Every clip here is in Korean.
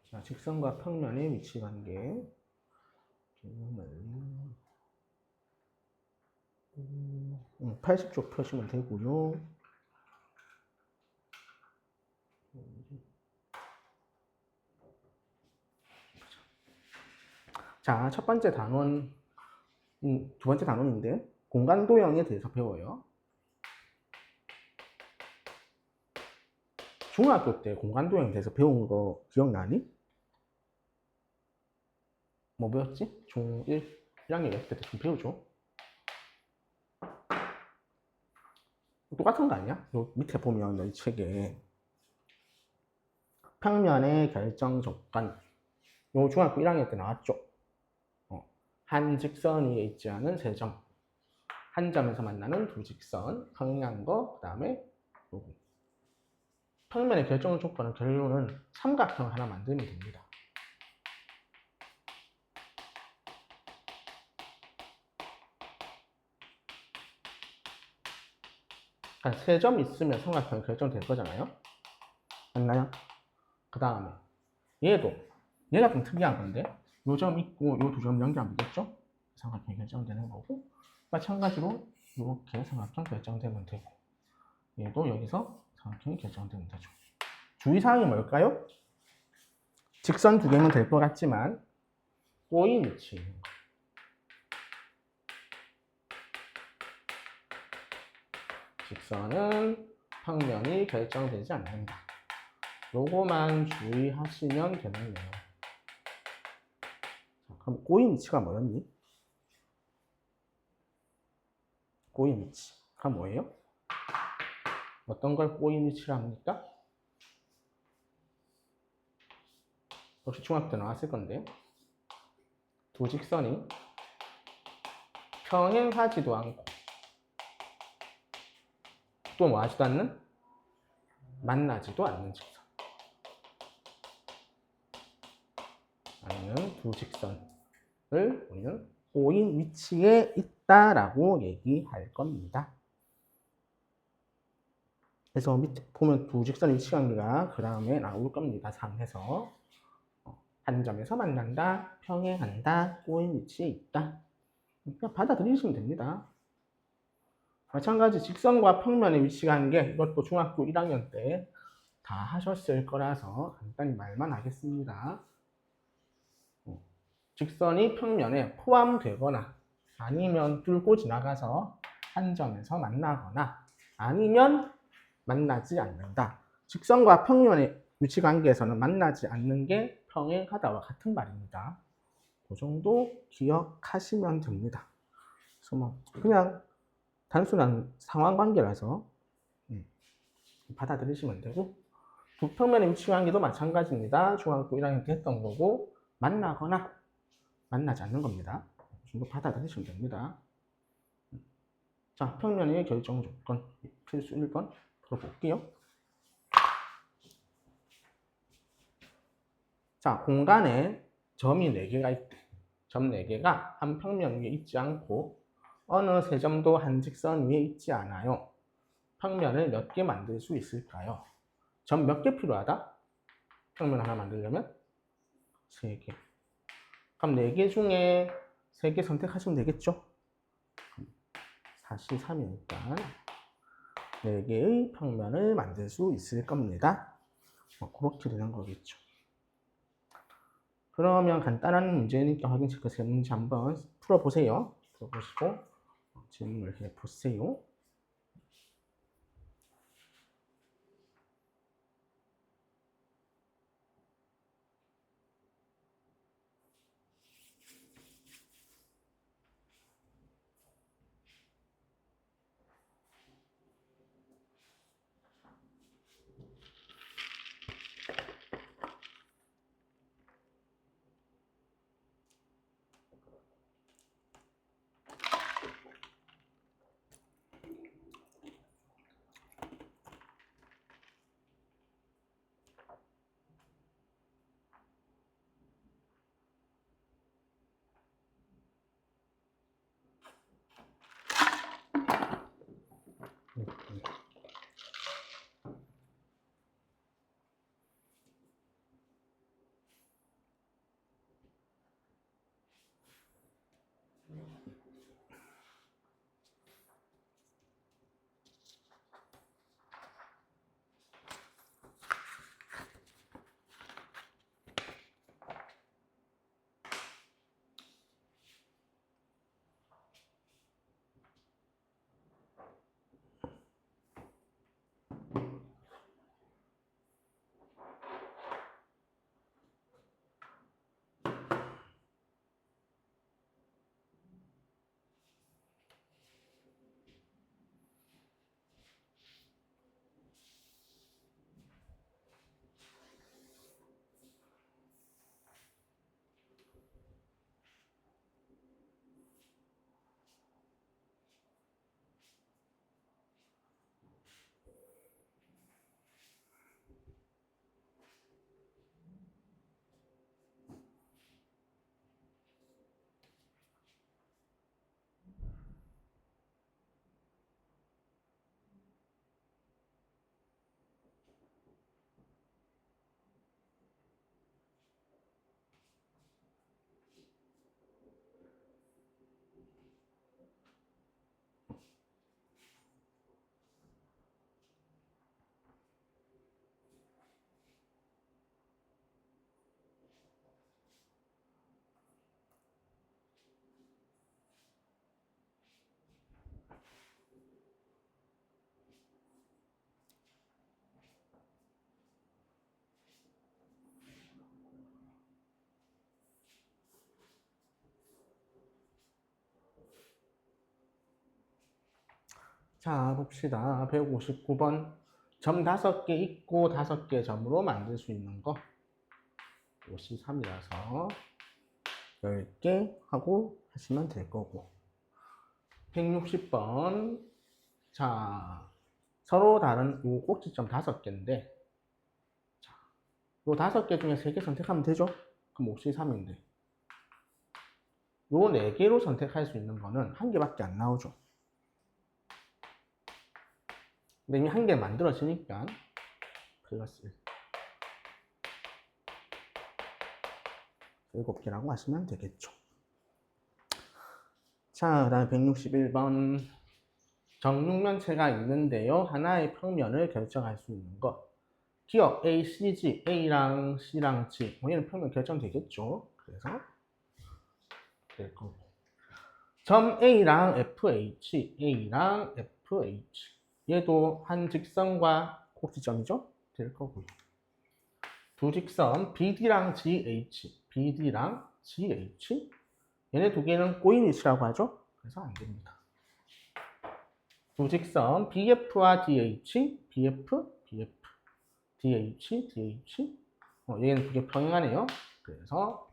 자, 직선과 평면의 위치 관계. 80쪽 펴시면 되고요. 자, 첫 번째 단원, 두 번째 단원인데 공간 도형에 대해서 배워요. 중학교 때 공간 도형에 대해서 배운 거 기억나니? 뭐 배웠지? 중1, 1학년 1학기 때 좀 배우죠? 똑같은 거 아니야? 요 밑에 보면 이 책에 평면의 결정 조건, 요 중학교 1학년 때 나왔죠? 한 직선 위에 있지 않은 세 점, 한 점에서 만나는 두 직선, 평행한 거, 그 다음에 요거. 평면의 결정 조건은 결론은 삼각형을 하나 만들면 됩니다. 한 세 점 있으면 삼각형이 결정될 거잖아요. 맞나요? 그 다음에 얘가 좀 특이한 건데 요 점 있고 요 두 점 연결하면 되겠죠? 삼각형이 결정되는 거고, 마찬가지로 이렇게 삼각형 결정되면 되고, 얘도 여기서 삼각형이 결정되면 되죠. 주의사항이 뭘까요? 직선 두 개면 될 것 같지만 꼬인 위치. 직선은 평면이 결정되지 않는다. 요거만 주의하시면 되겠네요. 그럼 꼬인 위치가 뭐였니? 꼬인 위치가 뭐예요? 어떤 걸 꼬인 위치라 합니까? 혹시 중학교 때 나왔을 건데, 두 직선이 평행하지도 않고 또 뭐 하지도 않는? 만나지도 않는 직선. 아니면 두 직선을 우리는 꼬인 위치에 있다라고 얘기할 겁니다. 그래서 밑에 보면 두 직선 위치관계가 그 다음에 나올 겁니다. 상에서 한 점에서 만난다, 평행한다, 꼬인 위치에 있다. 그냥 받아들이시면 됩니다. 마찬가지 직선과 평면의 위치관계, 이것도 중학교 1학년 때 다 하셨을 거라서 간단히 말만 하겠습니다. 직선이 평면에 포함되거나 아니면 뚫고 지나가서 한 점에서 만나거나 아니면 만나지 않는다. 직선과 평면의 위치관계에서는 만나지 않는 게 평행하다와 같은 말입니다. 그 정도 기억하시면 됩니다. 그래서 뭐 그냥 단순한 상황관계라서 받아들이시면 되고, 부평면의 위치관계도 마찬가지입니다. 중학교 1학년 때 했던 거고, 만나거나 만나지 않는 겁니다. 이거 받아들이시면 됩니다. 자, 평면의 결정 조건 필수 1번 풀어볼게요. 자, 공간에 점이 4개가 있대. 점 4개가 한 평면 위에 있지 않고 어느 세 점도 한 직선 위에 있지 않아요. 평면을 몇 개 만들 수 있을까요? 점 몇 개 필요하다? 평면 하나 만들려면 3개. 그럼 4개 중에 3개 선택하시면 되겠죠? 4시 3이니까 4개의 평면을 만들 수 있을 겁니다. 그렇게 되는 거겠죠. 그러면 간단한 문제니까 확인 체크 세 문제 한번 풀어보세요. 풀어보시고 질문을 해보세요. 자, 봅시다. 159번. 점 5개 있고 5개 점으로 만들 수 있는 거. 53이라서 10개 하고 하시면 될 거고. 160번. 자, 서로 다른 요 꼭지점 5개인데, 자, 요 5개 중에 3개 선택하면 되죠? 그럼 53인데. 요 4개로 선택할 수 있는 거는 1개밖에 안 나오죠. 근데 이미 1개 만들어지니까 플러스 7개라고 하시면 되겠죠. 자, 그 다음에 161번. 정육면체가 있는데요. 하나의 평면을 결정할 수 있는 것. 기억 A, C, G, A랑 C랑 G. 얘는 평면 결정되겠죠. 그래서 될 거고. 점 A랑 FH, A랑 FH. 얘도 한 직선과 꼭지점이죠? 될 거고요. 두 직선 BD랑 GH, BD랑 GH. 얘네 두 개는 꼬인 위치라고 하죠? 그래서 안 됩니다. 두 직선 BF와 DH, BF, BF, DH, DH. 얘는 두 개 평행하네요. 그래서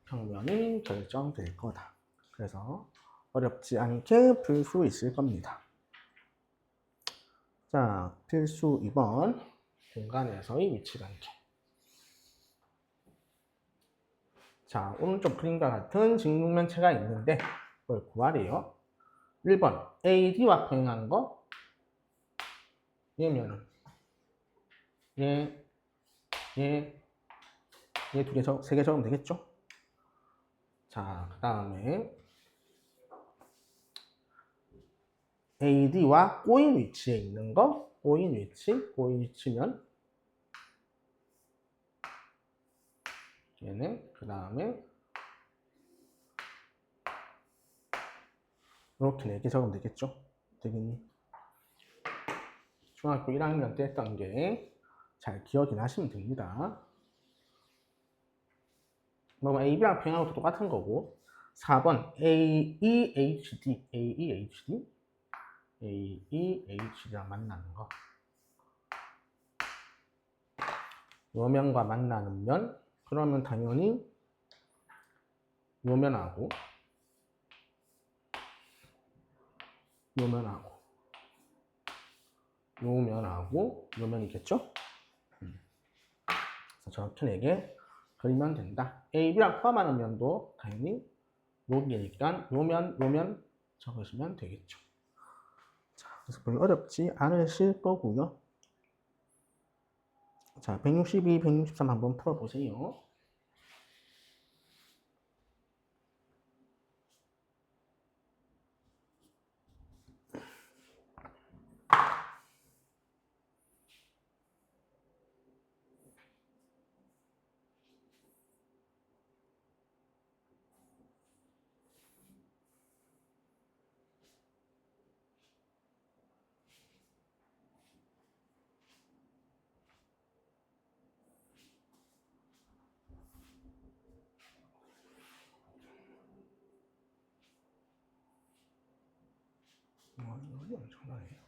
평면이 결정될 거다. 그래서 어렵지 않게 풀 수 있을 겁니다. 자, 필수 2번. 공간에서의 위치 관계. 자, 오른쪽 그림과 같은 직육면체가 있는데 그걸 구하래요. 1번 AD와 평행한 거. 얘면은 얘 두 개, 3개 적으면 되겠죠? 자, 그 다음에 AD와 꼬인 위치에 있는 거. 꼬인 위치면 얘는 그 다음에 이렇게 4개 적으면 되겠죠? 되겠니? 중학교 1학년 때 했던 게 잘 기억이 나시면 됩니다. 뭐 AB랑 평행하고 똑같은 거고. 4번 AEHD, AEHD, AEHD랑 만나는 거. 요 면과 만나는 면. 그러면 당연히 요 면하고 요 면하고 요 면하고 요 면이겠죠? 그래서 저렇게 4개 그리면 된다. A, B랑 포함하는 면도 당연히 여기니까 요 면 적으시면 되겠죠. 자, 그래서 별로 어렵지 않으실 거고요. 자, 162, 163 한번 풀어보세요. 이거 엄청나네.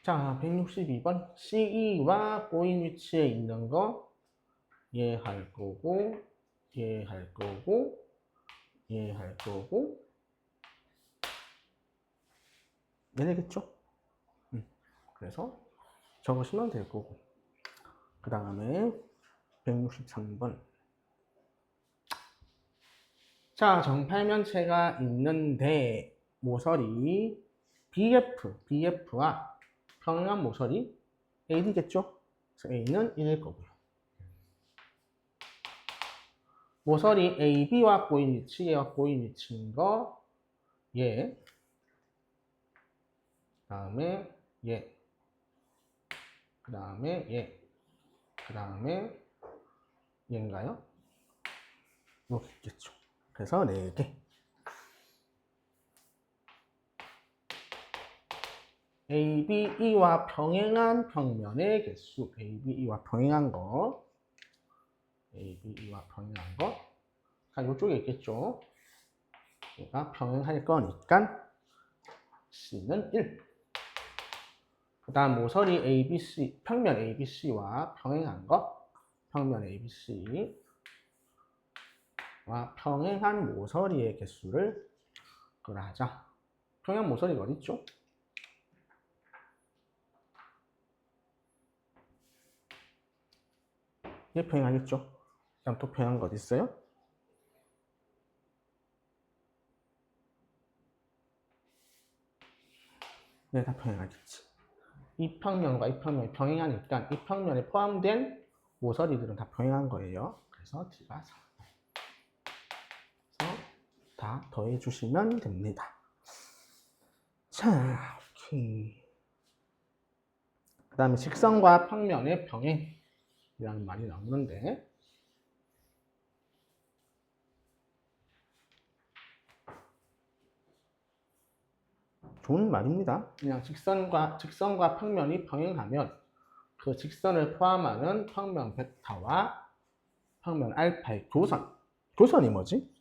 자, 162번. CE와 꼬인 위치에 있는 거 얘할 거고, 얘할 거고, 얘할 거고, 얘네겠죠? 그래서 적으시면 될 거고. 그 다음에 163번. 자, 정팔면체가 있는데 모서리 BF와 평행한 모서리 AD겠죠? 그래서 A는 1일 거고요. 모서리 AB와 꼬인 위치, 얘와 꼬인 위치인 거, 얘, 그 다음에 얘, 그 다음에 얘, 그 다음에 얘인가요? 여기 있겠죠. 그래서 4개. ABE와 평행한 평면의 개수. ABE와 평행한 거. ABE와 평행한 거. 자, 이쪽에 있겠죠. 얘가 평행할 거니까 C는 1. 그 다음 모서리 ABC, 평면 ABC와 평행한 거. 평면 ABC와 평행한 모서리의 개수를 구하자. 평행 모서리가 어디 있죠? 얘 평행하겠죠? 그다음 또 평행한 거 어디 있어요? 네, 다 평행하겠지. 이 평면과 이 평면이 평행하니까 이 평면에 포함된 모서리들은 다 평행한 거예요. 그래서 D가 4. 그래서 다 더해 주시면 됩니다. 자, 오케이. 그 다음에 직선과 평면의 평행이라는 말이 나오는데 좋은 말입니다. 그냥 직선과 평면이 평행하면 그 직선을 포함하는 평면 베타와 평면 알파의 교선이 뭐지?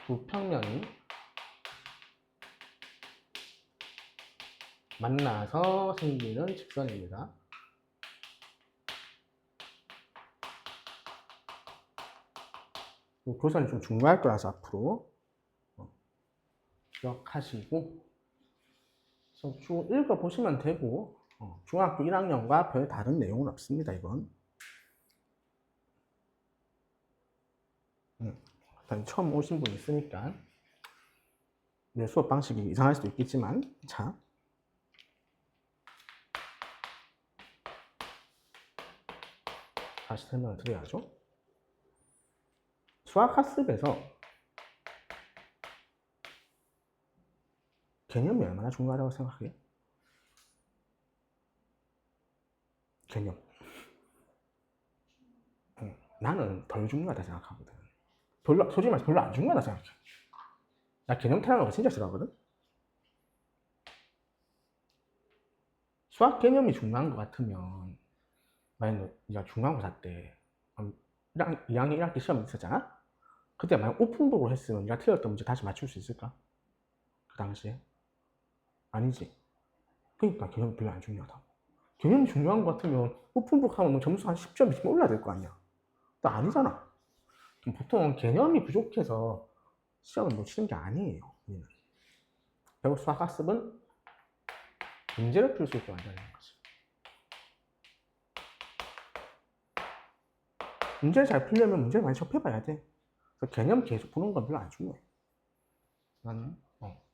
두 평면이 만나서 생기는 직선입니다. 교선이 좀 중요할 거라서 앞으로 기억하시고 쭉 읽어보시면 되고 중학교 1학년과 별 다른 내용은 없습니다. 이건 일단 처음 오신 분 있으니까 내 수업 방식이 이상할 수도 있겠지만 자 다시 설명을 드려야죠. 수학학습에서 개념이 얼마나 중요하다고 생각해요? 개념. 나는 덜 중요하다 생각하거든. 솔직히 말해서 별로 안 중요하다 생각해. 나 개념 타는 거 진짜 싫어하거든. 수학 개념이 중요한 것 같으면 만약 네가 중간고사 때 2학년 1학기 시험 있었잖아? 그때 만약 오픈북으로 했으면 네가 틀렸던 문제 다시 맞출 수 있을까? 그 당시에? 아니지. 그러니까 개념이 별로 안 중요하다고. 개념이 중요한 것 같으면 오픈북 하면 뭐 점수 한 10점, 20점 올라야 될 거 아니야. 나 아니잖아. 보통 개념이 부족해서 시험을 못 치는 게 아니에요. 결국 수학학습은 문제를 풀 수 있게 만들어야 되는 거지. 문제를 잘 풀려면 문제를 많이 접해봐야 돼. 그래서 개념 계속 보는 건 별로 안 중요해. 나는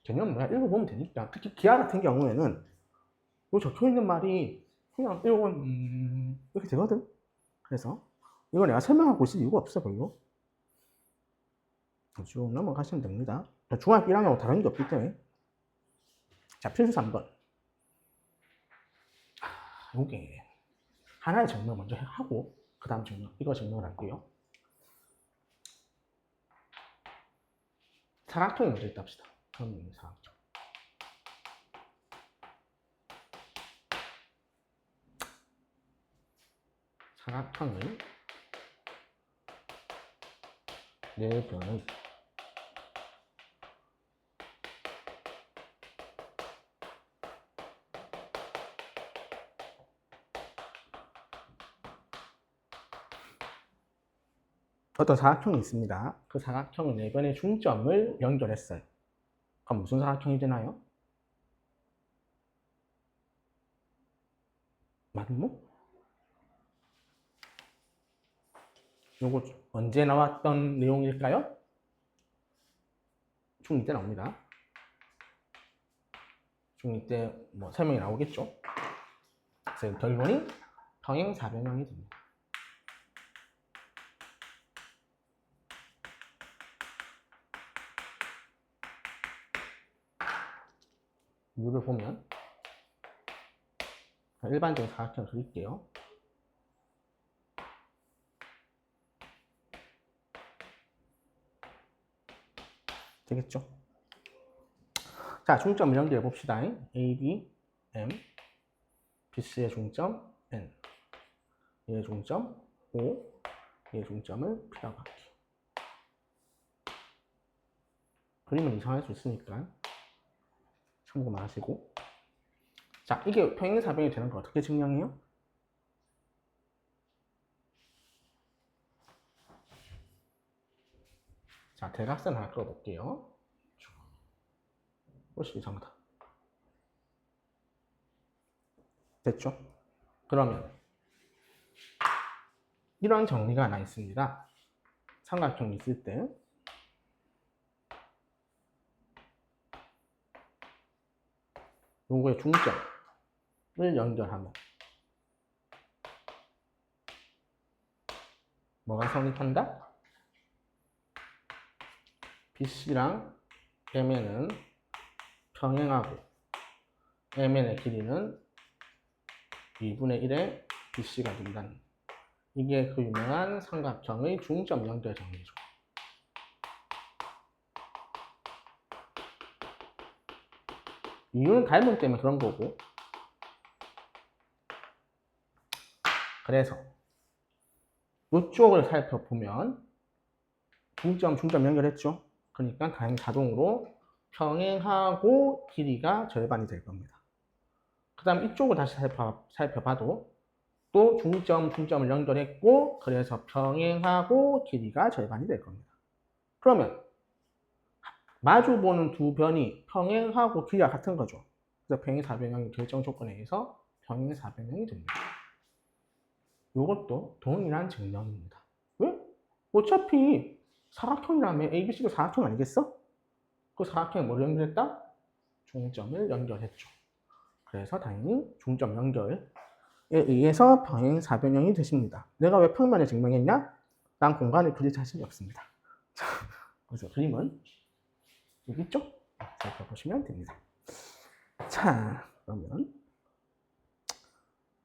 개념 뭐야 읽어보면 되니까. 특히 기하 같은 경우에는 요 적혀있는 말이 그냥 읽어보면 이렇게 되거든. 그래서 이거 내가 설명하고 있을 이유가 없어 별로. 쭉 넘어가시면 됩니다. 중학교 1학년하고 다른 게 없기 때문에. 자, 필수 3번. 요게 하나의 증명 먼저 하고 그 다음 증명, 이거 증명을 할게요. 사각형이 먼저 있다 합시다. 그럼 사각형. 사각형을 내변의 어떤 사각형이 있습니다. 그 사각형의 내변의 중점을 연결했어요. 그럼 무슨 사각형이 되나요? 맞모? 요거 언제 나왔던 내용일까요? 중2 때 나옵니다. 중2 때 뭐 설명이 나오겠죠. 그래서 결론이 평행사변형이 됩니다. 뮤를 보면 일반적인 사각형을 그릴게요. 되겠죠? 자, 중점을 연결해 봅시다. A, B, M, BC의 중점 N, 얘의 중점 O, 얘의 중점을 P라고 할게요. 그림은 이상할 수 있으니까 참고만 하시고. 자, 이게 평행사변이 되는 걸 어떻게 증명해요? 자, 대각선 하나 그려볼게요. 훨씬 이상하다. 됐죠? 그러면 이런 정리가 하나 있습니다. 삼각형이 있을 때 요거의 중점을 연결하면 뭐가 성립한다? BC랑 MN은 평행하고 MN의 길이는 2분의 1의 BC가 된다는, 이게 그 유명한 삼각형의 중점 연결 정리죠. 이유는 닮음 때문에 그런 거고, 그래서 이쪽을 살펴보면 중점 연결했죠. 그러니까 당연히 자동으로 평행하고 길이가 절반이 될 겁니다. 그 다음 이쪽을 다시 살펴봐도 또 중점을 연결했고, 그래서 평행하고 길이가 절반이 될 겁니다. 그러면 마주보는 두 변이 평행하고 길이가 같은 거죠. 그래서 평행사변형의 결정 조건에 의해서 평행사변형이 됩니다. 이것도 동일한 증명입니다. 왜? 어차피 사각형이라면 ABC도 사각형 아니겠어? 그 사각형에 뭘 연결했다? 중점을 연결했죠. 그래서 당연히 중점 연결에 의해서 평행사변형이 되십니다. 내가 왜 평면을 증명했냐? 난 공간을 그릴 자신이 없습니다. 그래서 그림은 여기 있죠? 살펴보시면 됩니다. 자, 그러면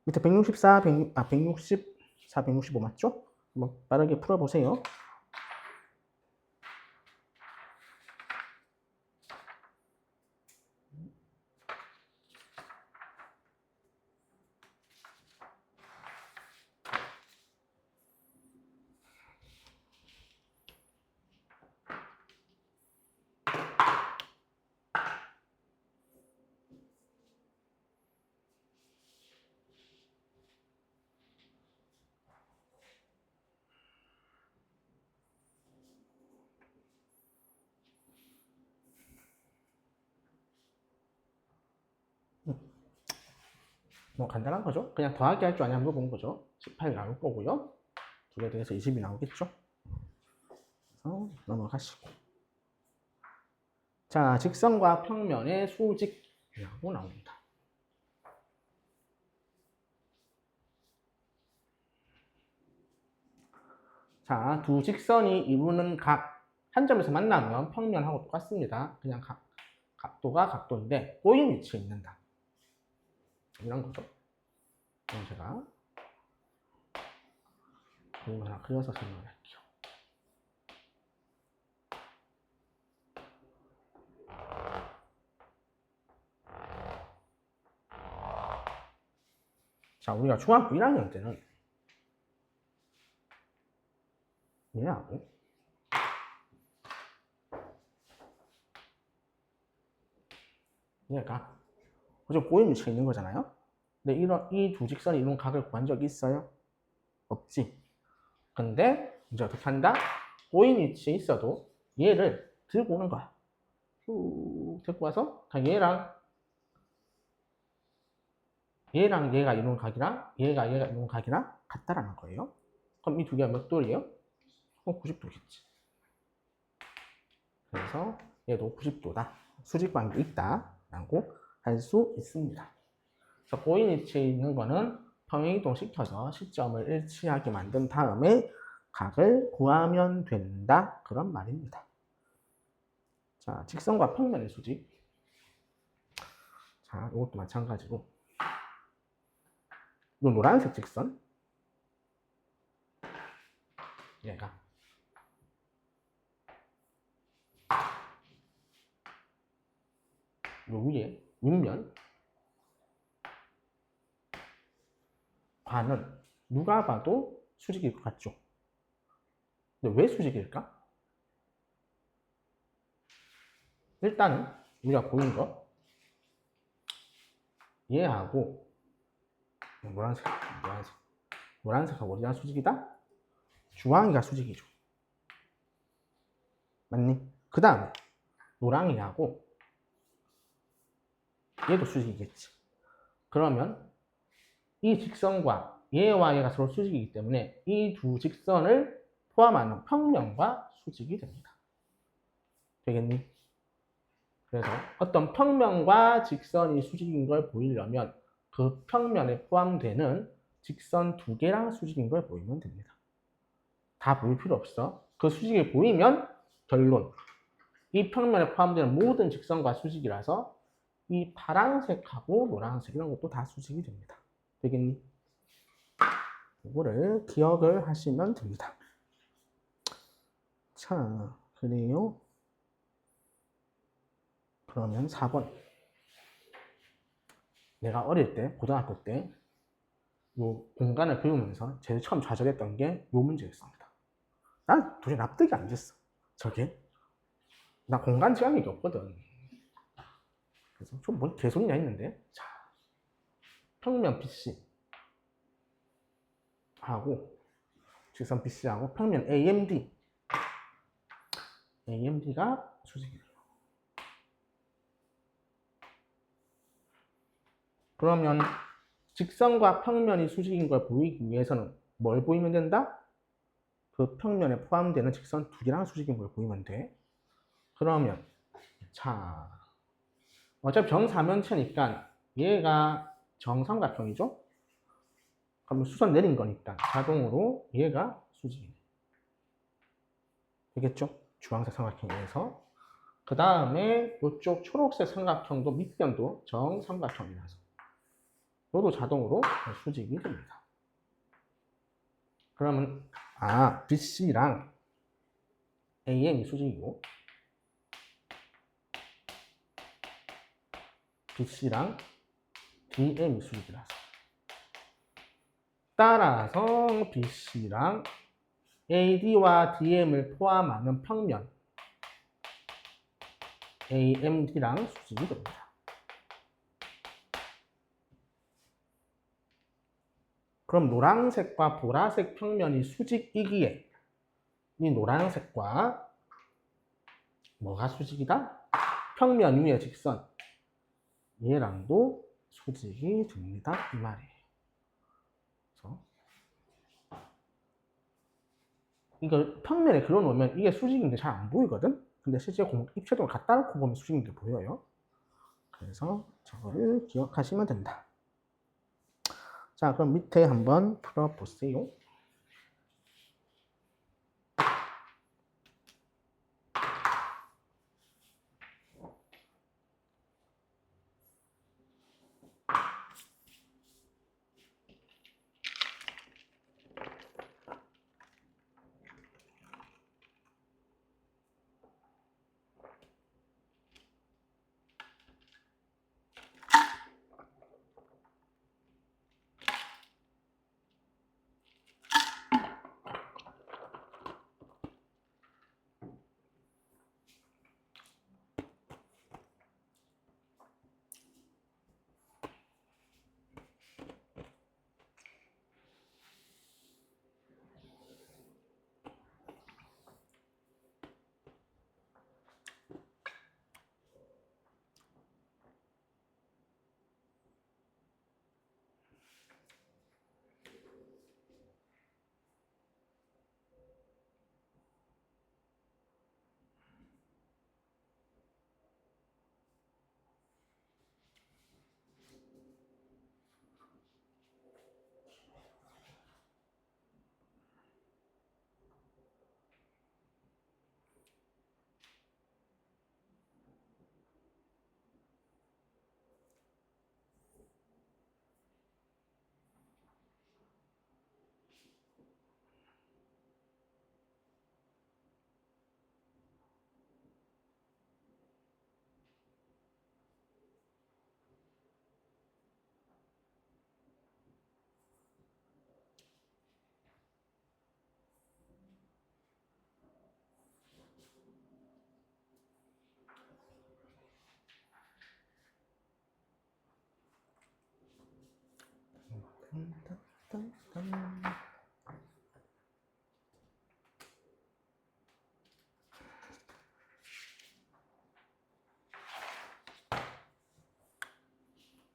밑에 164, 165 맞죠? 한번 빠르게 풀어보세요. 뭐 간단한 거죠. 그냥 더하기 할 줄 아냐 물어본 거죠. 18 나올 거고요. 두 개 더해서 20이 나오겠죠. 그래서 넘어가시고. 자, 직선과 평면의 수직이라고 나옵니다. 자, 두 직선이 이루는 각 한 점에서 만나면 평면하고 똑같습니다. 그냥 각도가 각도인데 꼬인 위치에 있는다. 이런 거죠. 그럼 제가 그림 하나 그려서 설명을 할게요. 자, 우리가 중학교 1학년 때는 얘하고 얘가 그죠? 꼬인 위치에 있는 거잖아요. 근데 이 두 직선이 이룬 각을 구한 적이 있어요? 없지. 근데 이제 어떻게 한다? 꼬인 위치에 있어도 얘를 들고 오는 거야. 쭉 데리고 와서 얘랑 얘가 이룬 각이랑 얘가 이룬 각이랑 같다라는 거예요. 그럼 이 두 개가 몇 도리예요? 90도겠지. 그래서 얘도 90도다. 수직관계 있다라고 할 수 있습니다. 그래서 꼬인 위치에 있는 거는 평행이동시켜서 시점을 일치하게 만든 다음에 각을 구하면 된다. 그런 말입니다. 자, 직선과 평면의 수직. 자, 이것도 마찬가지로 이 노란색 직선 얘가 요 위에 윗면 과는 누가 봐도 수직일 것 같죠? 근데 왜 수직일까? 일단은 우리가 보인 거 얘하고 노란색하고 어디가 수직이다? 주황이가 수직이죠. 맞니? 그 다음에 노랑이하고 얘도 수직이겠지. 그러면 이 직선과 얘와 얘가 서로 수직이기 때문에 이 두 직선을 포함하는 평면과 수직이 됩니다. 되겠니? 그래서 어떤 평면과 직선이 수직인 걸 보이려면 그 평면에 포함되는 직선 두 개랑 수직인 걸 보이면 됩니다. 다 보일 필요 없어. 그 수직이 보이면 결론. 이 평면에 포함되는 모든 직선과 수직이라서 이 파란색하고 노란색 이런 것도 다 수직이 됩니다. 되겠니? 이거를 기억을 하시면 됩니다. 자, 그래요. 그러면 4번. 내가 어릴 때, 고등학교 때, 요 공간을 배우면서 제일 처음 좌절했던 게 요 문제였습니다. 난 도저히 납득이 안 됐어. 저게. 나 공간 지각이 없거든. 그래서 좀 뭘 개소리냐 했는데, 자, 평면 BC 하고, 직선 BC하고 평면 AMD가 수직이에요. 그러면 직선과 평면이 수직인 걸 보이기 위해서는 뭘 보이면 된다? 그 평면에 포함되는 직선 두 개랑 수직인 걸 보이면 돼. 그러면 자, 어차피 정사면체니까 얘가 정삼각형이죠? 그러면 수선 내린 거니까 자동으로 얘가 수직이 되겠죠? 주황색 삼각형에서 그 다음에 이쪽 초록색 삼각형도 밑변도 정삼각형이라서 이것도 자동으로 수직이 됩니다. 그러면 BC랑 AM이 수직이고 BC랑 DM이 수직이라서 따라서 BC랑 AD와 DM을 포함하는 평면 AMD랑 수직이 됩니다. 그럼 노란색과 보라색 평면이 수직이기에 이 노란색과 뭐가 수직이다? 평면 위의 직선 얘랑도 수직이 됩니다. 이 말이에요. 그래서 이걸 평면에 그려놓으면 이게 수직인 게 잘 안 보이거든? 근데 실제 입체적으로 갖다 놓고 보면 수직인 게 보여요. 그래서 저거를 기억하시면 된다. 자, 그럼 밑에 한번 풀어보세요.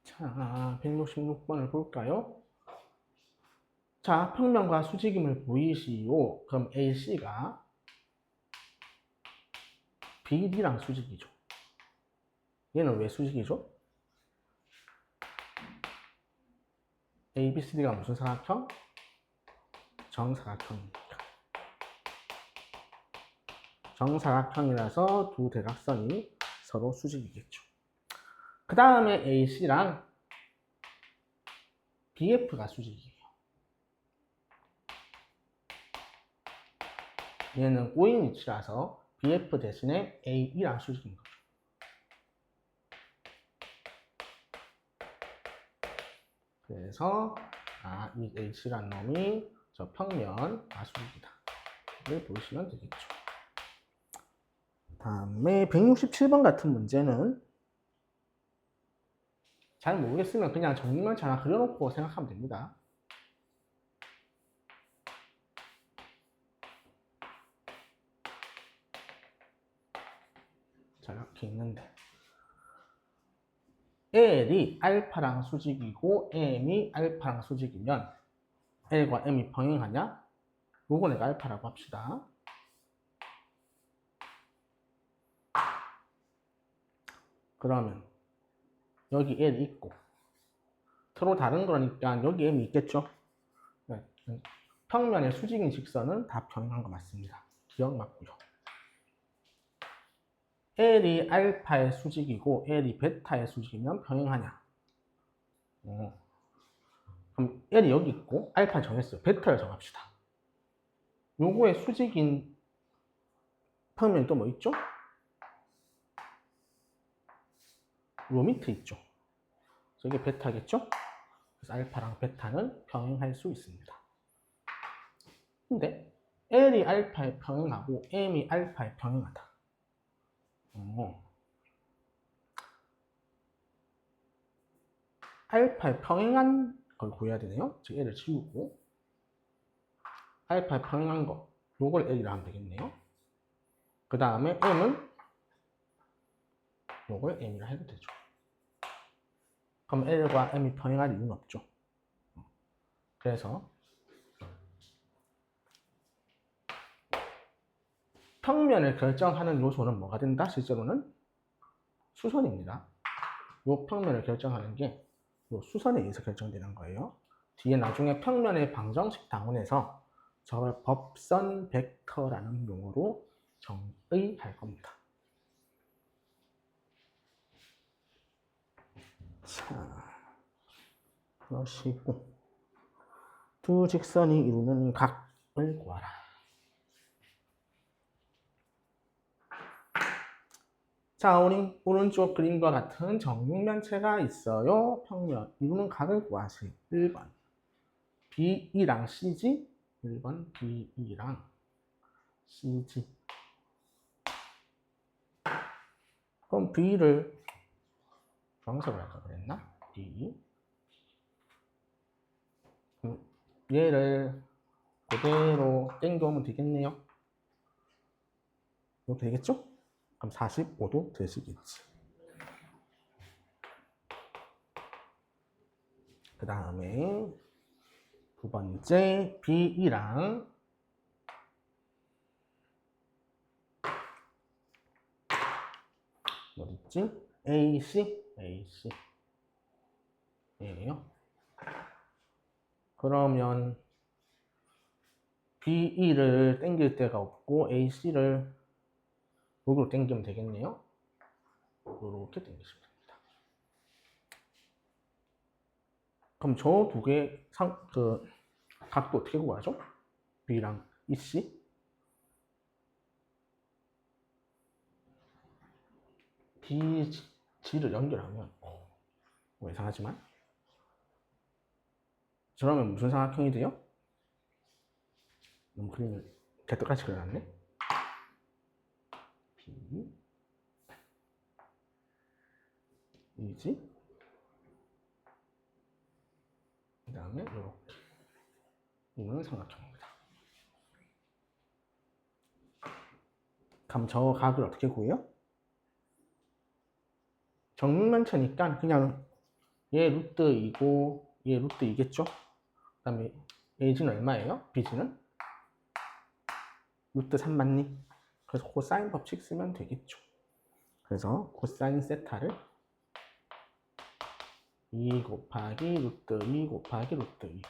자, 166번을 볼까요? 자, 평면과 수직임을 보이시오. 그럼 AC가 BD랑 수직이죠. 얘는 왜 수직이죠? ABCD가 무슨 사각형? 정사각형입니다. 정사각형이라서 두 대각선이 서로 수직이겠죠. 그 다음에 AC랑 BF가 수직이에요. 얘는 꼬인 위치라서 BF 대신에 AE랑 수직인 거죠. 그래서 이 H란 놈이 저 평면 수직이다. 를 보시면 되겠죠. 다음에 167번 같은 문제는 잘 모르겠으면 그냥 정리만 잘 그려놓고 생각하면 됩니다. 자, 이렇게 있는데 L이 알파랑 수직이고 M이 알파랑 수직이면 L과 M이 평행하냐? 요거 내가 알파라고 합시다. 그러면 여기 L이 있고 서로 다른 거니까 여기 M이 있겠죠? 평면의 수직인 직선은 다 평행한 거 맞습니다. 기억 맞고요. L이 알파의 수직이고 L이 베타의 수직이면 평행하냐? 그럼 L이 여기 있고 알파 정했어요. 베타를 정합시다. 요거의 수직인 평면이 또 뭐 있죠? 요 밑에 있죠. 그래서 이게 베타겠죠? 그래서 알파랑 베타는 평행할 수 있습니다. 근데 L이 알파에 평행하고 M이 알파에 평행하다. 알파에 평행한 걸 구해야 되네요. 즉 L을 지우고 알파에 평행한 거 요걸 L이라 하면 되겠네요. 그 다음에 M은 요걸 M이라 해도 되죠. 그럼 L과 M이 평행할 이유는 없죠. 그래서 평면을 결정하는 요소는 뭐가 된다? 실제로는 수선입니다. 요 평면을 결정하는 게 요 수선에 의해서 결정되는 거예요. 뒤에 나중에 평면의 방정식 당원에서 저걸 법선 벡터라는 용어로 정의할 겁니다. 자, 그러시고 두 직선이 이루는 각을 구하라. 자, 우리 오른쪽 그림과 같은 정육면체가 있어요. 평면 이루는 각을 구하세요. 1번 BE랑 CG 1번 BE랑 CG. 그럼 B를 주황색으로 할까 그랬나? B. 얘를 그대로 땡겨오면 되겠네요. 이렇게 되겠죠? 그럼 45도 되시겠지. 그 다음에 두 번째 BE랑 어딨지? AC 예요. 그러면 BE를 땡길 데가 없고 AC를 여기로 땡기면 되겠네요. 이렇게 땡기시면 됩니다. 그럼 저 두 개 각도 어떻게 구하죠? B랑 EC? BG를 연결하면 뭐 이상하지만 그러면 무슨 삼각형이 돼요? 너무 그림을 개떡같이 그려놨네. B EG 그 다음에 이렇게 이거는 삼각형입니다. 그럼 저 각을 어떻게 구해요? 정육면체니까 그냥 얘 루트 2고 얘 루트 2겠죠? 그 다음에 AG는 얼마예요? BG는? 루트 3 맞니? 그래서 코사인 법칙 쓰면 되겠죠. 그래서 코사인 세타를 2 곱하기 루트 2 곱하기 루트 2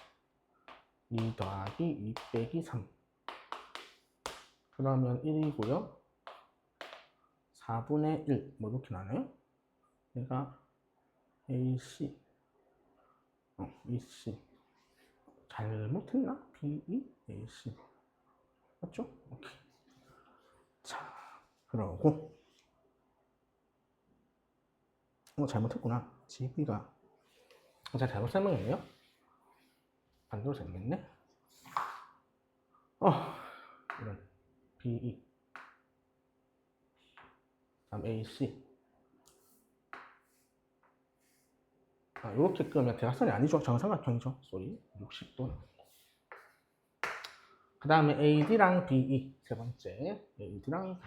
2 더하기 2 빼기 3 그러면 1이고요 4분의 1 뭐 이렇게 나네요. 얘가 AC EC 잘못했나? BE AC 맞죠? 오케이. 자 그러고 잘못했구나. GB가 제가 잘못 설명했네요. 반대로 생겼네. 이런 BE 다음 AC 이렇게 끄면 대각선이 아니죠. 정삼각형이죠. 쏘리 60도. 그 다음에 AD랑 BE 세 번째 AD랑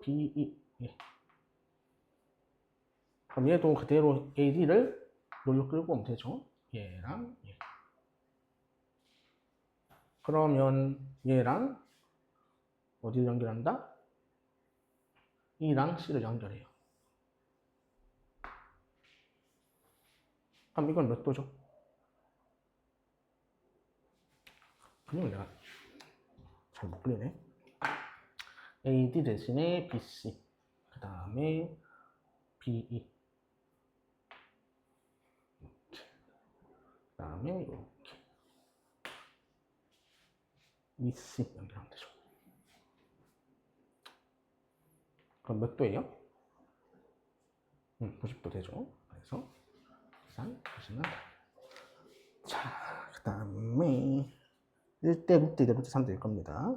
BE 예. 그럼 얘도 그대로 AD를 여기로 끌고 오면 되죠. 얘랑 얘. 그러면 얘랑 어디를 연결한다? E랑 C를 연결해요. 그럼 이건 몇 도죠? 그냥 내가 잘 못 그리네. AD 대신에 BC 그 다음에 BE 이렇게 그 다음에 이렇게 EC 연결하면 되죠. 그럼 몇 도예요? 90도 되죠. 그래서 계산하시면 돼요. 자, 그 다음에 1대 루트 2대 루트 3 될 겁니다.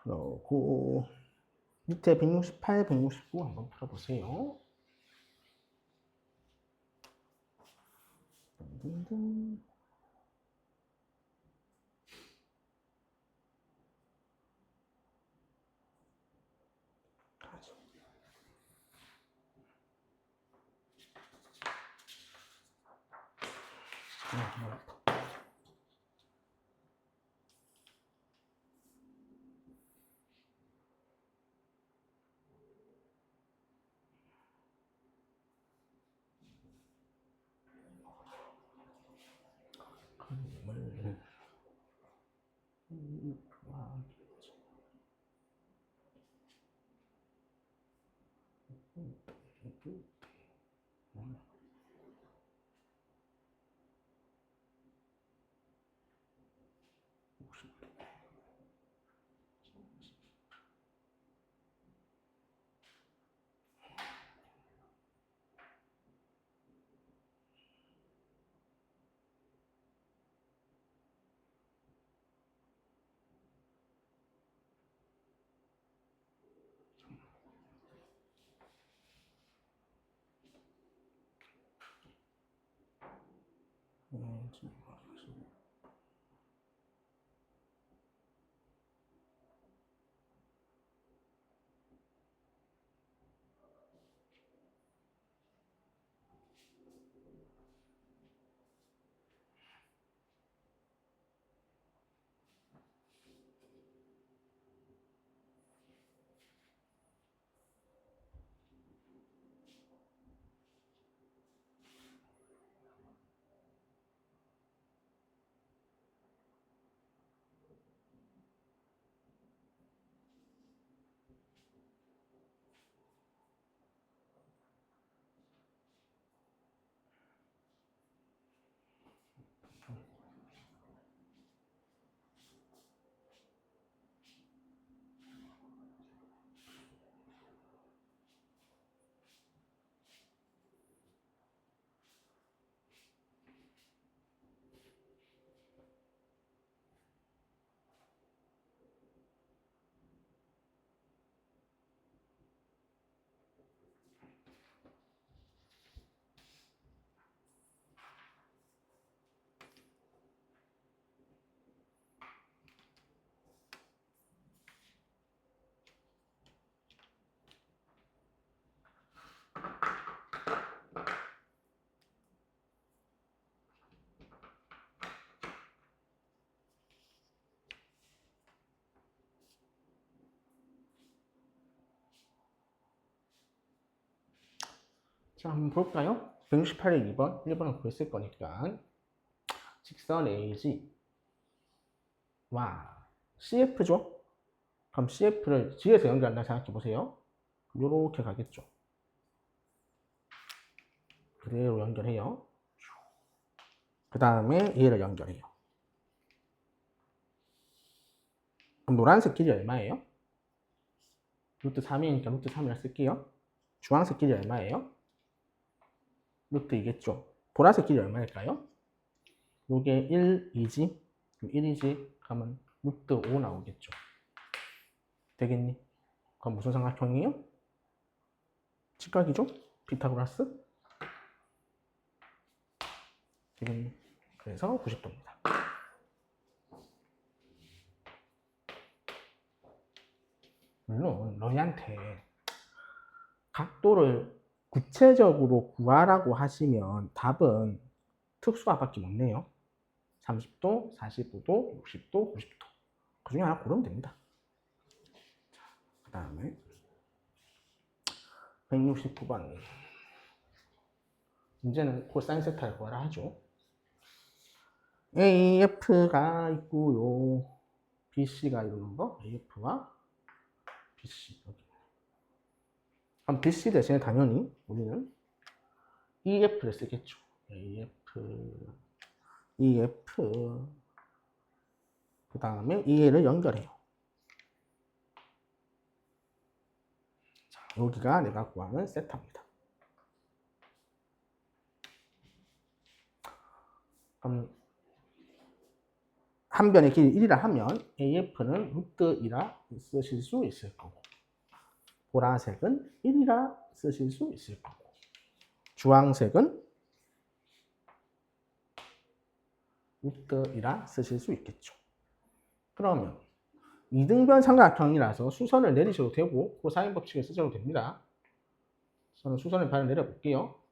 그러고 밑에 168, 169 한번 풀어보세요. 딩딩딩. 자, 한번 볼까요? 168에 2번, 1번은 구했을 거니까. 직선 AG. 와, CF죠? 그럼 CF를 G에서 연결한다 생각해 보세요. 요렇게 가겠죠. 그대로 연결해요. 그 다음에 얘를 연결해요. 그럼 노란색 길이 얼마예요? 루트 3이니까 루트 3이라 쓸게요. 주황색 길이 얼마예요? 루트 2겠죠. 보라색 길이 얼마일까요? 요게 1, 2지? 1이지? 그러면 루트 5 나오겠죠. 되겠니? 그럼 무슨 삼각형이에요? 직각이죠? 피타고라스? 되겠니? 그래서 90도입니다. 물론 너희한테 각도를 구체적으로 구하라고 하시면 답은 특수값밖에 못 내요. 30도, 45도, 60도, 90도. 그 중에 하나 고르면 됩니다. 그 다음에 169번. 문제는 코사인 세타를 구하라 하죠. AF가 있고요. BC가 이루는 거. AF와 BC. 그럼 BC 대신에 당연히 우리는 EF를 쓰겠죠. EF. 그 다음에 EA를 연결해요. 자, 여기가 내가 구하는 세타입니다. 그럼 한 변의 길이 1이라 하면 AF는 루트 2라 쓰실 수 있을 거고, 보라색은 1이라 쓰실 수 있을 거고, 주황색은 루트 2라 쓰실 수 있겠죠. 그러면 이등변 삼각형이라서 수선을 내리셔도 되고 코사인 법칙을 쓰셔도 됩니다. 저는 수선을 바로 내려볼게요.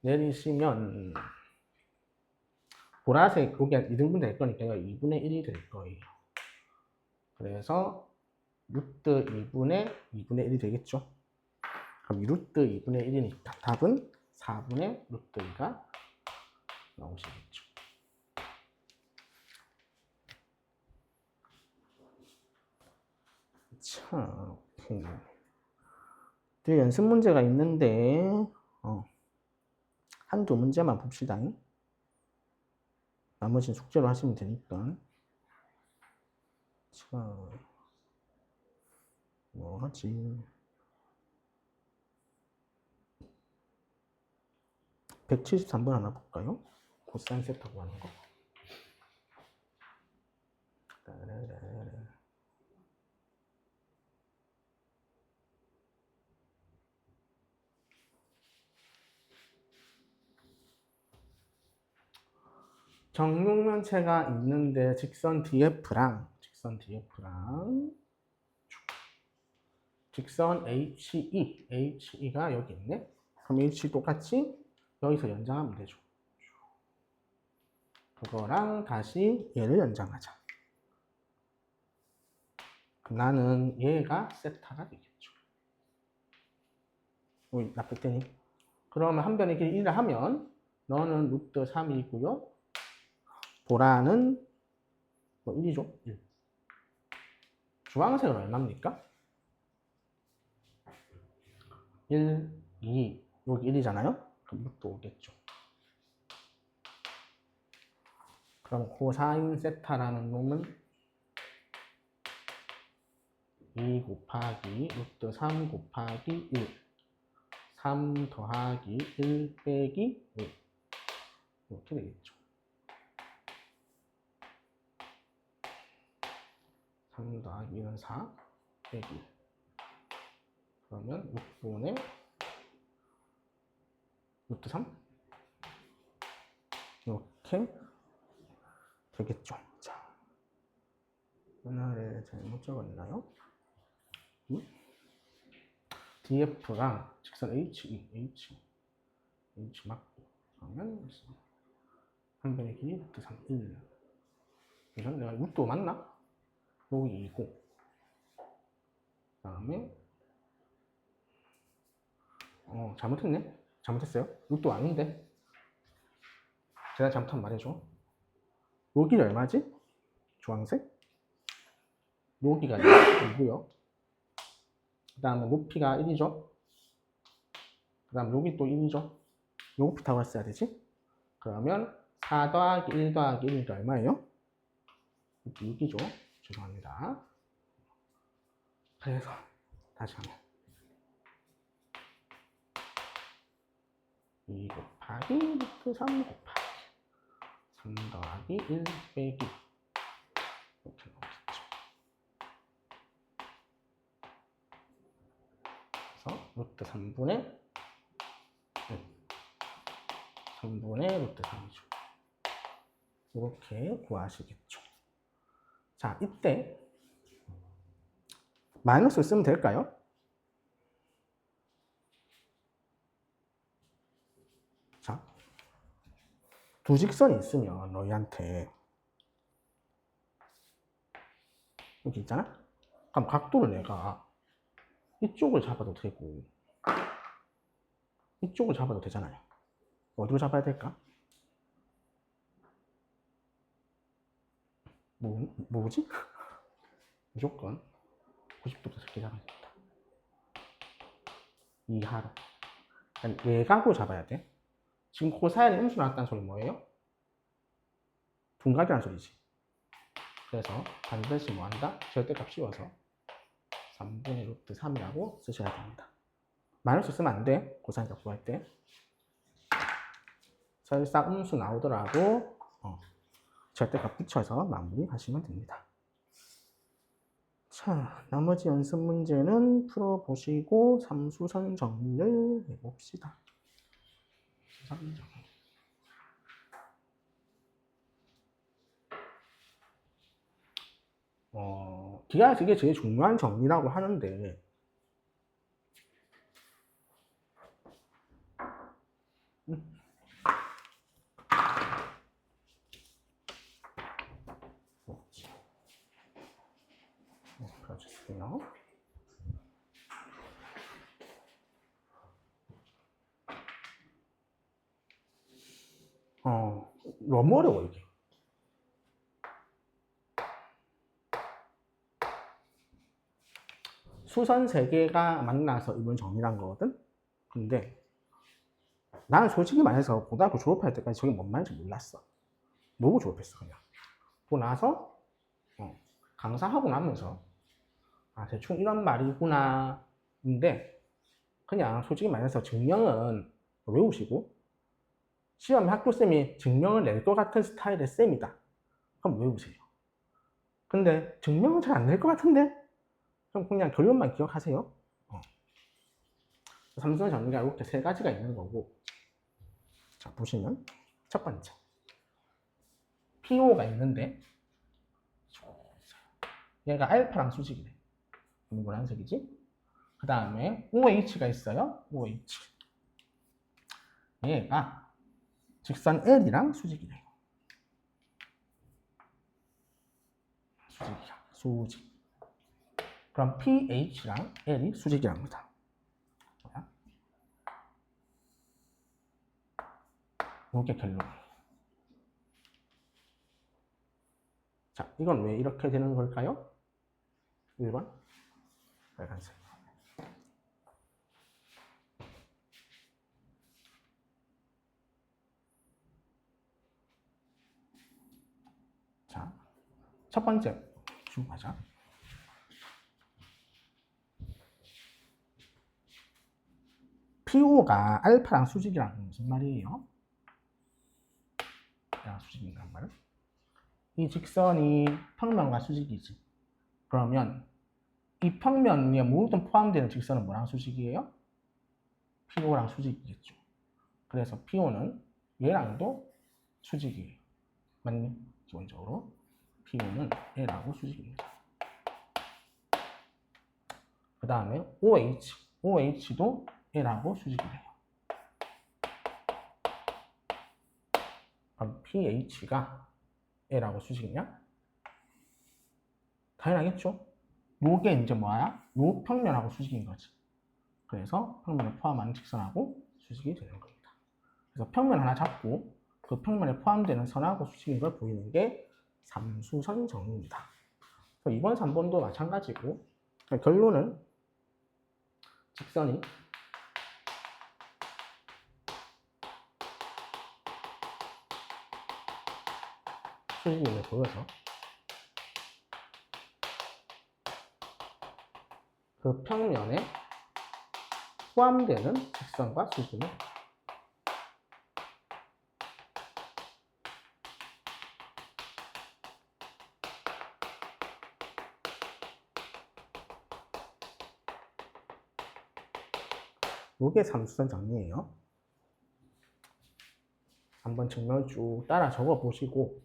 내리시면 보라색 여기 2등분 될 거니까요. 2분의 1이 될 거예요. 그래서 루트 2분의 1이 되겠죠. 그럼 이 루트 2분의 1이니까 답은 4분의 루트 2가 나오시겠죠. 자, 뒤에 연습 문제가 있는데 한두 문제만 봅시다. 나머지는 숙제로 하시면 되니까. 자, 뭐 하지? 173번 하나 볼까요? 코사인 세타고 하는 거. 정육면체가 있는데 직선 DF랑 직선 HE가 여기 있네. 그럼 H 똑같이 여기서 연장하면 되죠. 그거랑 다시 얘를 연장하자. 나는 얘가 세타가 되겠죠. 나쁠 때니. 그러면 한 변의 길이 1을 하면 너는 루트 3이고요. 보라는 1이죠. 1. 주황색은 얼마입니까? 1, 2, 여기 1이잖아요? 그럼 루트 5겠죠. 그럼 코사인 세타라는 놈은 2 곱하기 루트 3 곱하기 1, 3 더하기 1 빼기 5 이렇게 되겠죠. 3 더하기 1은 4 빼기 1. 그러면 6분의 루트 3 이렇게 되겠죠. 자, 하나를 잘못 적었나요? DF랑 직선 H 맞고 그러면 한 변의 길이 루트 3, 1. 그래서 내가 루트 맞나? 여기 2고 그 다음에 잘못했네. 잘못했어요. 이것도 아닌데. 제가 잘못한 말해줘. 여기 얼마지? 주황색? 여기가 2고요. 그 다음에 높이가 1이죠. 그 다음 여기 또 1이죠. 요 높이 타고 했어야 되지? 그러면 4 더하기 1 더하기 1이 얼마예요? 6이죠. 죄송합니다. 그래서 다시 하면 2 곱하기 루트 3 곱하기 3 더하기 1 빼기 이렇게 나오겠죠. 그래서 루트 3분의 3분의 루트 3이죠. 이렇게 구하시겠죠. 자, 이때 마이너스를 쓰면 될까요? 자, 두 직선이 있으면 너희한테 여기 있잖아? 그럼 각도를 내가 이쪽을 잡아도 되고 이쪽을 잡아도 되잖아요. 어디로 잡아야 될까? 뭐지? 무조건 90도부터 이렇게 잡아야 된다. 이하로. 외곽으로 잡아야 돼. 지금 그 사이에 음수 나왔다는 소리 뭐예요? 둔각이라는 소리지. 그래서 반드시 뭐한다? 절대값 씌워서 3분의 루트 3이라고 쓰셔야 됩니다. 마이너스 쓰면 안 돼. 고사니까 구할 때. 설사 음수 나오더라도 절대값 붙여서 마무리 하시면 됩니다. 자, 나머지 연습 문제는 풀어보시고 삼수선 정리를 해봅시다. 삼수선 정리. 기하에서 이게 제일 중요한 정리라고 하는데 그려주세요. 너무 어려워 이게. 수선 3개가 만나서 이번 정리한 거거든? 근데 나는 솔직히 말해서 고등학교 졸업할 때까지 저게 뭔 말인지 몰랐어. 모르고 졸업했어 그냥. 그러고 나서 강사하고 나면서 대충 이런 말이구나. 근데 그냥 솔직히 말해서 증명은 외우시고 시험에 학교쌤이 증명을 낼 것 같은 스타일의 쌤이다. 그럼 외우세요. 근데 증명은 잘 안 낼 것 같은데? 그럼 그냥 결론만 기억하세요. 삼수선 정리가 이렇게 3가지가 있는 거고. 자, 보시면 첫 번째 PO가 있는데 얘가 알파랑 수직이래. 노란색이지? 그 다음에 OH가 있어요. OH. 얘가 직선 L이랑 수직이래요. 수직이야. 수직. 그럼 PH랑 L이 수직이랍니다. 이게 결론. 자, 이건 왜 이렇게 되는 걸까요? 1번 빨간색. 자, 첫 번째 쭉 가자. PO가 알파랑 수직이라는 건 무슨 말이에요? 수직인간 말. 이 직선이 평면과 수직이지. 그러면 이 평면 위에 모든 포함되는 직선은 뭐랑 수직이에요? PO랑 수직이겠죠. 그래서 PO는 얘랑도 수직이에요. 맞니? 기본적으로 PO는 얘라고 수직입니다. 그 다음에 OH도 얘라고 수직이래요. 그럼 PH가 얘라고 수직이냐? 당연하겠죠. 요게 이제 뭐야? 요 평면하고 수직인 거지. 그래서 평면에 포함하는 직선하고 수직이 되는 겁니다. 그래서 평면 하나 잡고 그 평면에 포함되는 선하고 수직인 걸 보이는 게 삼수선 정리입니다. 이번 3번도 마찬가지고 결론은 직선이 수직임을 보여서 그 평면에 포함되는 직선과 수직은 이게 삼수선 정리예요. 한번 증명을 쭉 따라 적어 보시고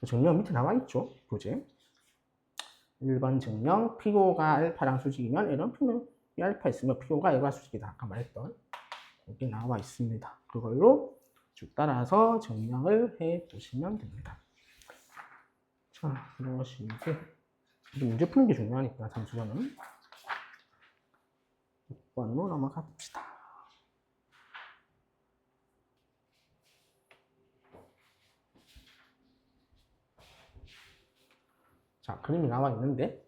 증명 밑에 나와 있죠. 교재 1번 증명 PO가 알파랑 수직이면 이런 평면 알파 있으면 PO가 A가 수직이다. 아까 말했던 여기 나와 있습니다. 그걸로 쭉 따라서 증명을 해 보시면 됩니다. 자, 그러시고 문제 푸는 게 중요하니까 삼수선은 6번으로 넘어가 봅시다. 자, 그림이 나와 있는데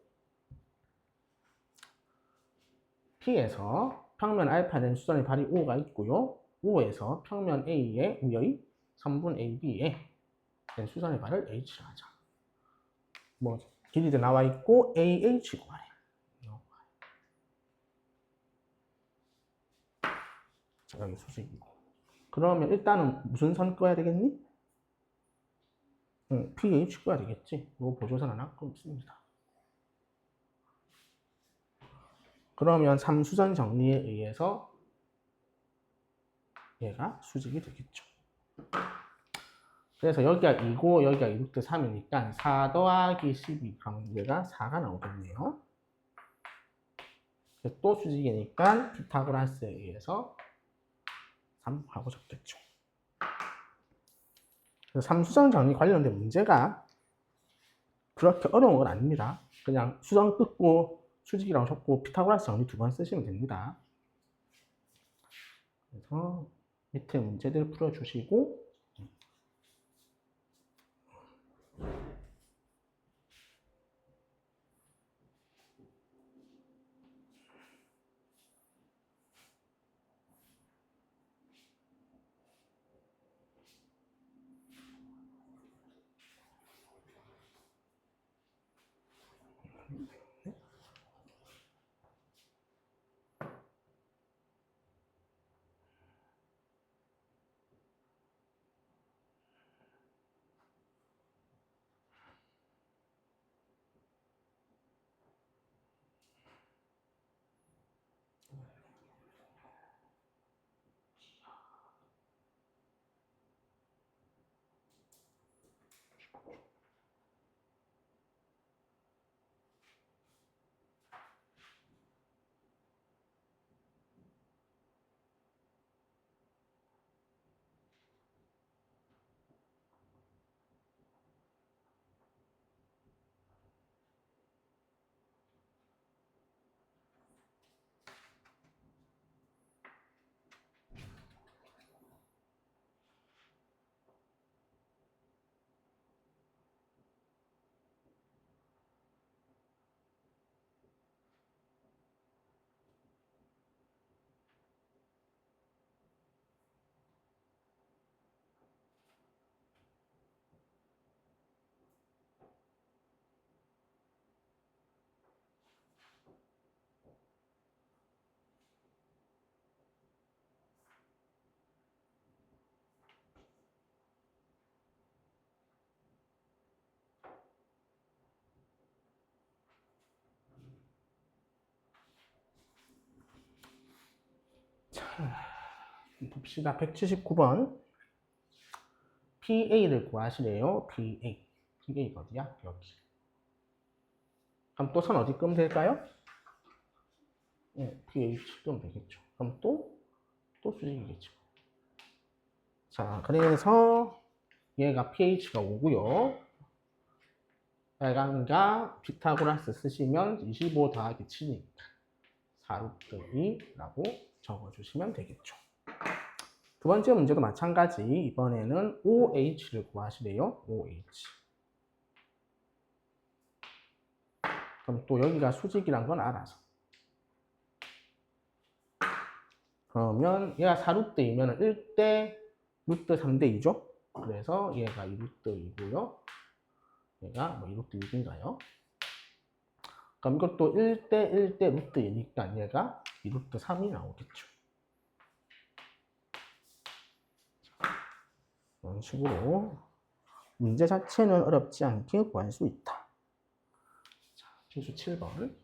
P에서 평면 알파 된 수선의 발이 O가 있고요. O에서 평면 A의 위의 3분 AB에 된 수선의 발을 H라 하자. 뭐 길이도 나와 있고 AH 구하래. 자, 여기 수직이고. 그러면 일단은 무슨 선 꺼야 되겠니? PH 꺼야 되겠지. 이거 보조선 하나 끊습니다. 그러면 삼수선 정리에 의해서 얘가 수직이 되겠죠. 그래서 여기가 2고 여기가 2 6대 3이니까 4 더하기 12 그럼 얘가 4가 나오겠네요. 또 수직이니까 피타고라스에 의해서 3하고 적겠죠. 삼수선 정리 관련된 문제가 그렇게 어려운 건 아닙니다. 그냥 수선 끊고 수직이라고 적고 피타고라스 정리 2번 쓰시면 됩니다. 그래서 밑에 문제들 풀어주시고 봅시다. 179번 PA를 구하시래요. PA. PA가 어디야? 여기. 그럼 또 선 어디 끄면 될까요? PH 끄면 되겠죠. 그럼 또 수직이겠죠. 자, 그래서 얘가 PH가 5고요. 빨간가 피타고라스 쓰시면 25 더하기 7이니까 4루트 2라고 적어주시면 되겠죠. 두 번째 문제도 마찬가지. 이번에는 OH를 구하시래요. OH. 그럼 또 여기가 수직이란 건 알아서. 그러면 얘가 4루트이면 1대 루트 3대 2죠? 그래서 얘가 2루트 2고요. 얘가 뭐 2루트 6인가요? 그럼 이것도 1대 1대 루트 2니까 얘가 2루트 3이 나오겠죠. 이런 식으로 문제 자체는 어렵지 않게 구할 수 있다. 자, 필수 7번.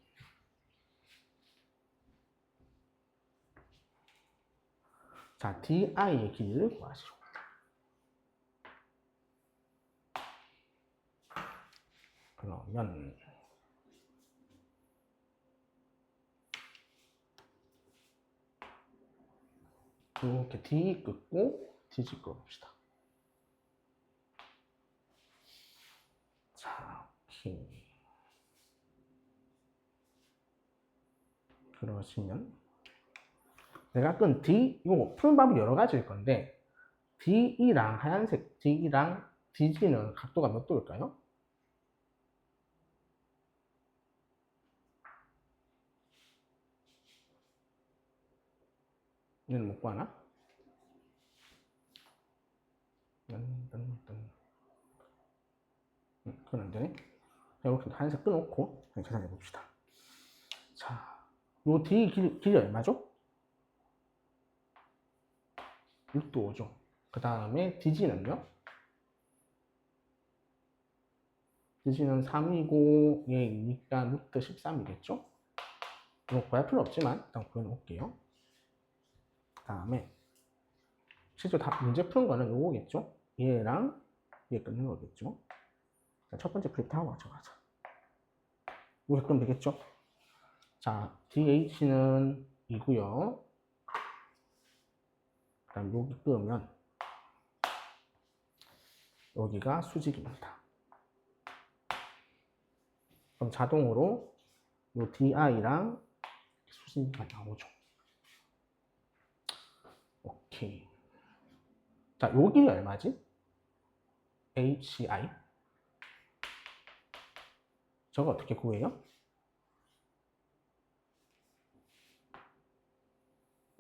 자, DI의 길이를 구하시오. 그러면 이렇게 D 긋고 DG 끄봅시다. 자, 오케이. 그러시면 내가 끈 D, 이거 푸는 방법이 여러 가지일 건데 DE랑 하얀색 D랑 DG는 각도가 몇 도일까요? 얘는 못 구하나? 그건 안 되네. 이렇게 하얀색 끊어놓고 계산해 봅시다. 자, 요 D 길이 얼마죠? 6도 5죠. 그 다음에 DG는요? DG는 3이고 얘 2니까 루트 13이겠죠? 이거 구할 필요 없지만 일단 구해놓을게요. 그 다음에 실제 다 문제 푸는 거는 요거겠죠? 얘랑 얘 끊는 거겠죠? 자, 첫 번째 프리트 하고 맞춰가자. 이렇게 끄면 되겠죠? 자, DH는 2고요. 그 다음 여기 끄면 여기가 수직입니다. 그럼 자동으로 요 DI랑 수직이 나오죠. 오케이. 자, 요 길이 얼마지? HI. 저거 어떻게 구해요?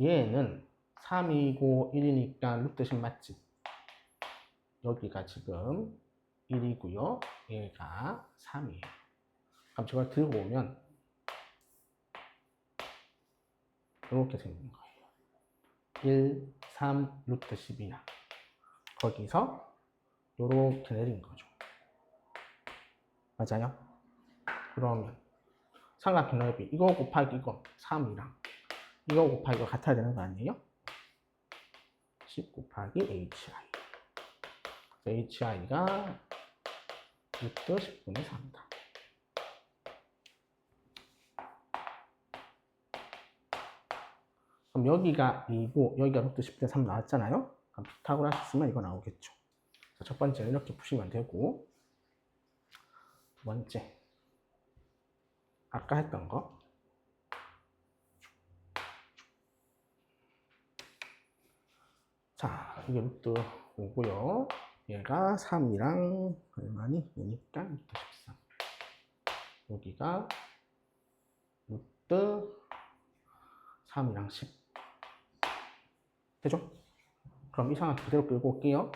얘는 3이고 1이니까 루트 10 맞지? 여기가 지금 1이고요. 얘가 3이에요. 그럼 저걸 들고 오면 이렇게 생긴 거예요. 1, 3, 루트 10이야. 거기서 이렇게 내린 거죠. 맞아요? 그러면 삼각형 넓이 이거 곱하기 이거 3이랑 이거 곱하기 이거 같아야 되는 거 아니에요? 10 곱하기 HI. HI가 루트 10분의 3이다. 그럼 여기가 2고 여기가 루트 10분의 3 나왔잖아요? 그럼 피타고라스 쓰면 이거 나오겠죠. 자, 첫 번째는 이렇게 푸시면 되고 두 번째 아까 했던 거 자, 이게 루트 5고요. 얘가 3이랑 얼마니? 얘니까 루트 13. 여기가 루트 3이랑 10. 되죠? 그럼 이 상황 그대로 끌고 올게요.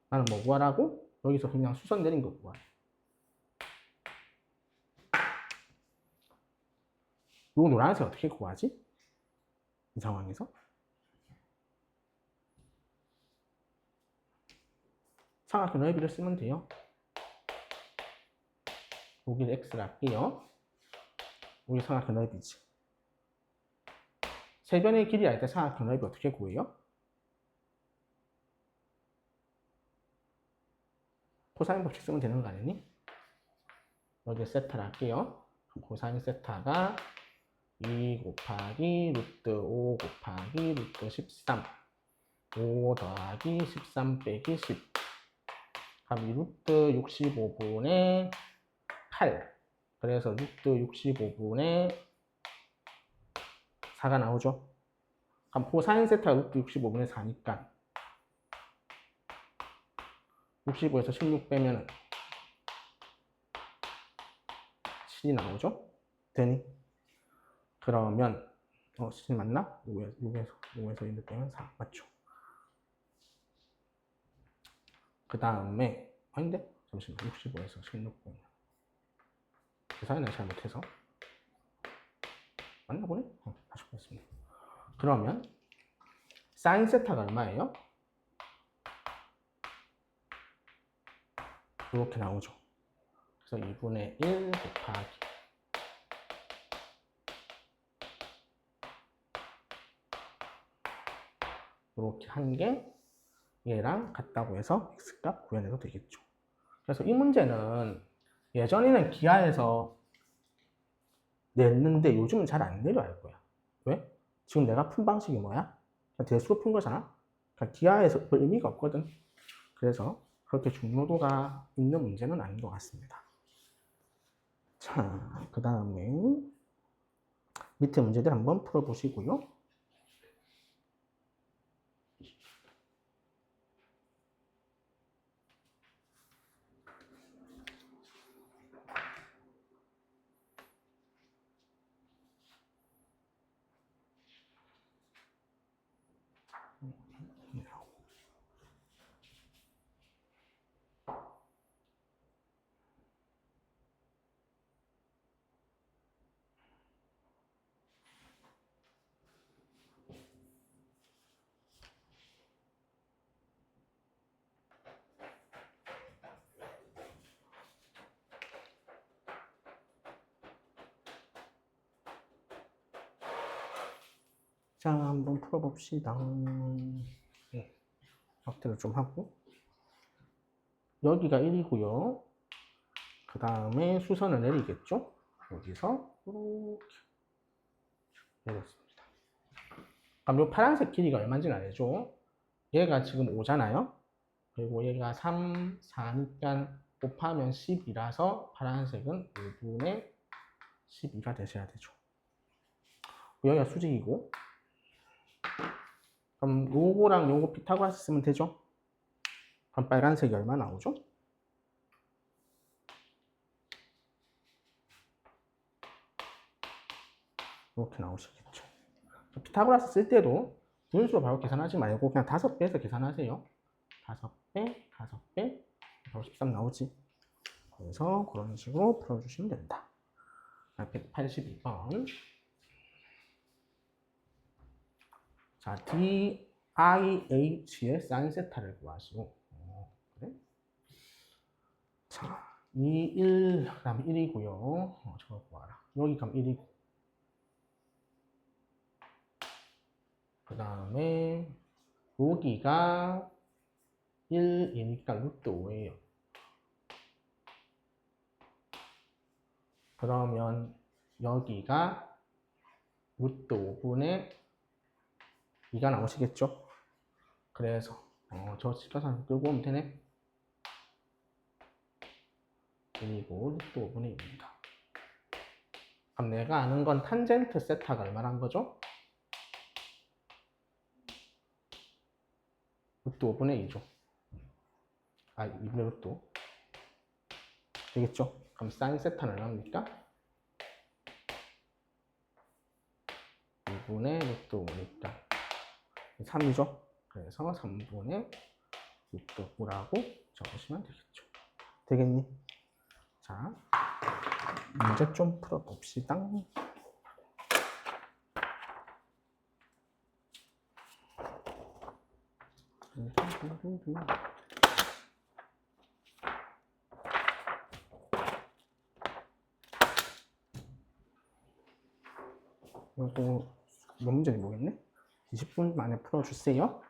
나는 뭐 구하라고? 여기서 그냥 수선 내린 거 구하래. 요 노란색 어떻게 구하지? 이 상황에서? 삼각형 넓이를 쓰면 돼요. 여기를 x를 할게요. 여기 삼각형 넓이지. 세 변의 길이 알 때 삼각형 넓이 어떻게 구해요? 코사인 법칙 쓰면 되는 거 아니니? 여기 세타를 할게요. 코사인 세타가 2 곱하기 루트 5 곱하기 루트 13 5 더하기 13 빼기 10 그럼 이 루트 65분의 8. 그래서 루트 65분의 4가 나오죠. 그럼 코사인 세타가 루트 65분의 4니까 65에서 16 빼면 7이 나오죠. 되니? 그러면 7 맞나? 6에서 1 빼면 4 맞죠. 그 다음에 아닌데? 잠시만. 65에서 16 빼면 계산을 잘못해서 맞나 보네? 다시 보겠습니다. 그러면 사인 세타가 얼마예요? 이렇게 나오죠. 그래서 2분의 1 곱하기 이렇게 한 게 얘랑 같다고 해서 x값 구해내도 되겠죠. 그래서 이 문제는 예전에는 기하에서 냈는데 요즘은 잘 안 내려할 거야. 왜? 지금 내가 푼 방식이 뭐야? 그냥 대수로 푼 거잖아. 그러니까 기하에서 별 의미가 없거든. 그래서 그렇게 중요도가 있는 문제는 아닌 것 같습니다. 자, 그 다음에 밑에 문제들 한번 풀어보시고요. 자, 한번 풀어봅시다. 네, 확대를 좀 하고 여기가 1이고요. 그 다음에 수선을 내리겠죠? 여기서 이렇게 내렸습니다. 그럼 이 파란색 길이가 얼마인지는 알죠? 얘가 지금 5잖아요? 그리고 얘가 3, 4니까 곱하면 10이라서 파란색은 5분의 12가 되셔야 되죠. 여기가 수직이고 그럼 요거랑 요거 피타고라스 쓰면 되죠? 그럼 빨간색이 얼마 나오죠? 이렇게 나오시겠죠. 피타고라스 쓸 때도 분수로 바로 계산하지 말고 그냥 5배에서 계산하세요. 5배, 5배, 바로 13 나오지. 그래서 그런 식으로 풀어주시면 된다. 182번. 자, DIH의 사인 세타를 구하시고. 그래? 자, 2, 1, 그 다음에 1이고요. 저거 구하라. 여기 그럼 1이고. 그 다음에 여기가 1이니까 루트 5예요. 그러면 여기가 루트 5분의 2가 나오시겠죠? 그래서 저 직각선 끌고 오면 되네. 그리고 루트 5분의 2입니다. 그럼 내가 아는 건 탄젠트 세타가 얼마란 거죠? 루트 5분의 2죠. 2분의 루트 5. 되겠죠? 그럼 사인 세타는 얼마입니까? 2분의 루트 5니까 3이죠? 그래서 3분의 루트 5라고 적으시면 되겠죠. 되겠니? 자, 문제 좀 풀어봅시다. 이거 몇 문제인지 모르겠네. 20분 만에 풀어주세요.